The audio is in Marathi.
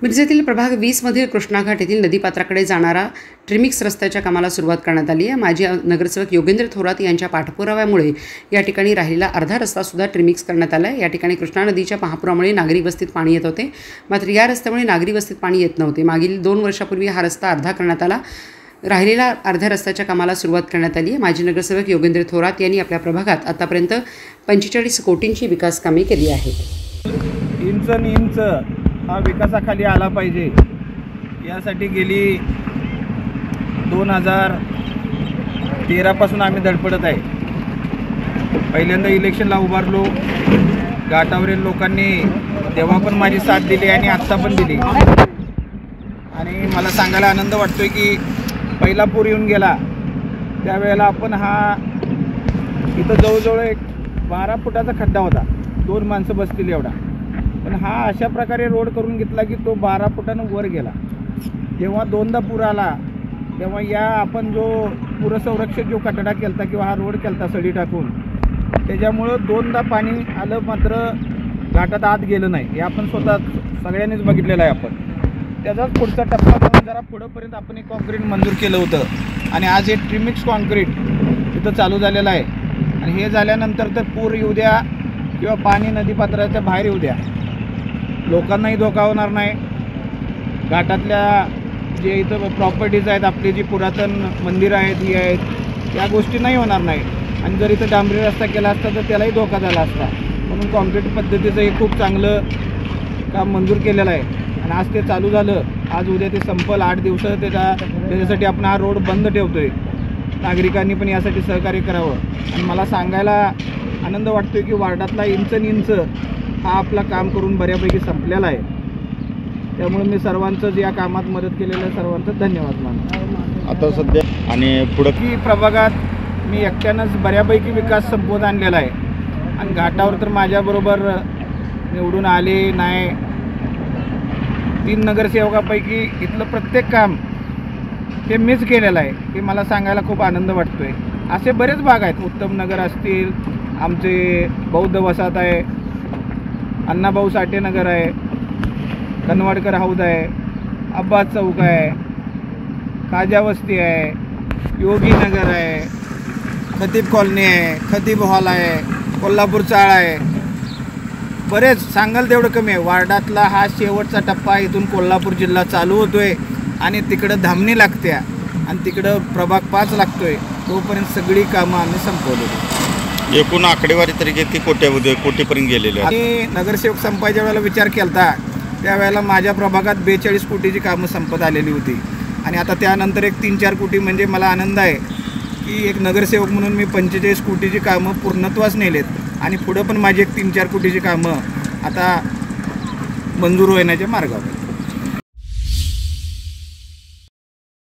मिरजेतील प्रभाग 20 मधील कृष्णाघाट येथील नदीपात्राकडे जाणारा ट्रिमिक्स रस्त्याच्या कामाला सुरुवात करण्यात आली आहे। माजी नगरसेवक योगेंद्र थोरात यांच्या पाठपुराव्यामुळे या ठिकाणी राहिलेला अर्धा रस्ता सुद्धा ट्रिमिक्स करण्यात आला आहे। या ठिकाणी कृष्णा नदीच्या महापुरामुळे नागरी वस्तीत पाणी येत होते, मात्र या रस्त्यामुळे नागरी वस्तीत पाणी येत नव्हते। मागील 2 वर्षापूर्वी हा रस्ता अर्धा करण्यात आला। राहिलेला अर्ध्या रस्त्याच्या कामाला सुरुवात करण्यात आली आहे। माजी नगरसेवक योगेंद्र थोरात यांनी आपल्या प्रभागात आतापर्यंत 45 कोटींची विकास कामे केली आहेत। इंच हा विकासाखाली आला पाहिजे यासाठी गेली 2013 पासून आम्ही धडपडत आहे। पहिल्यांदा इलेक्शनला उभारलो, घाटावरील लोकांनी तेव्हा पण माझी साथ दिली आणि आत्ता पण दिली। आणि मला सांगायला आनंद वाटतोय की पहिला पूर येऊन गेला त्यावेळेला आपण इथं जवळजवळ एक 12 फुटाचा खड्डा होता, 2 माणसं बसतील एवढा, पण हा अशा प्रकारे रोड करून घेतला की तो 12 फुटानं वर गेला। जेव्हा 2दा पूर आला तेव्हा आपण जो पूरसंरक्षक जो कटडा केलता किंवा हा रोड केलता सडी टाकून, त्याच्यामुळं 2दा पाणी आलं मात्र घाटात आत गेलं नाही। हे आपण स्वतः सगळ्यांनीच बघितलेलं आहे। आपण त्याचाच पुढचा टप्पा म्हणून जरा पुढंपर्यंत आपण एक कॉन्क्रीट मंजूर केलं होतं आणि आज हे ट्रिमिक्स कॉन्क्रीट इथं चालू झालेलं आहे। आणि हे झाल्यानंतर तर पूर येऊ द्या किंवा पाणी नदीपात्राच्या बाहेर येऊ द्या, लोकांनाही धोका होणार नाही। घाटातल्या जे इथं प्रॉपर्टीज आहेत, आपली जी पुरातन मंदिरं आहेत ही आहेत, या गोष्टी नाही होणार नाही। आणि जर इथं डांबरी रस्ता केला असता तर त्यालाही धोका झाला असता। म्हणून कॉन्क्रीट पद्धतीचं हे खूप चांगलं काम मंजूर केलेलं आहे आणि आज ते चालू झालं। आज उद्या ते संपल, 8 दिवस त्याच्यासाठी आपण हा रोड बंद ठेवतो आहे। नागरिकांनी पण यासाठी सहकार्य करावं। आणि मला सांगायला आनंद वाटतोय की वार्डातला इंच हा आपला काम करून बऱ्यापैकी संपलेला आहे। त्यामुळे मी सर्वांचं या कामात मदत केलेलं सर्वांचं धन्यवाद मानतो। आता सध्या आणि पुढं की प्रभागात मी एकट्यानंच बऱ्यापैकी विकास संपवत आणलेला आहे आणि घाटावर तर माझ्याबरोबर निवडून आले नाही 3 नगरसेवकापैकी इथलं प्रत्येक काम हे मीच केलेलं आहे। हे मला सांगायला खूप आनंद वाटतोय। असे बरेच भाग आहेत, उत्तम नगर असतील, आमचे बौद्ध वसाहत आहे, अण्णाभाऊ साठे नगर आहे, कनवाडकर हौद आहे, अब्बास चौक आहे, काजा वस्ती आहे, योगी नगर आहे, खतीब कॉलनी आहे, खतीब हॉल आहे, कोल्हापूर चाळ आहे। बरेच सांगाल तेवढं कमी आहे। वार्डातला हा शेवटचा टप्पा, इथून कोल्हापूर जिल्हा चालू होतोय आणि तिकडं धामणी लागते आणि तिकडं प्रभाग 5 लागतोय। तोपर्यंत सगळी कामं आम्ही संपवली। एकूण आकडेवारी तरी किती कोटीपर्यंत गेलेले आहे? आणि नगरसेवक संपायच्या वेळेला विचार केला त्यावेळेला माझ्या प्रभागात 42 कोटीची कामं संपत आलेली होती आणि आता त्यानंतर एक 3-4 कोटी, म्हणजे मला आनंद आहे की एक नगरसेवक म्हणून मी 45 कोटीची कामं पूर्णत्वास नेलेत आणि पुढं पण माझी एक 3-4 कोटीची कामं आता मंजूर होण्याच्या मार्गावर।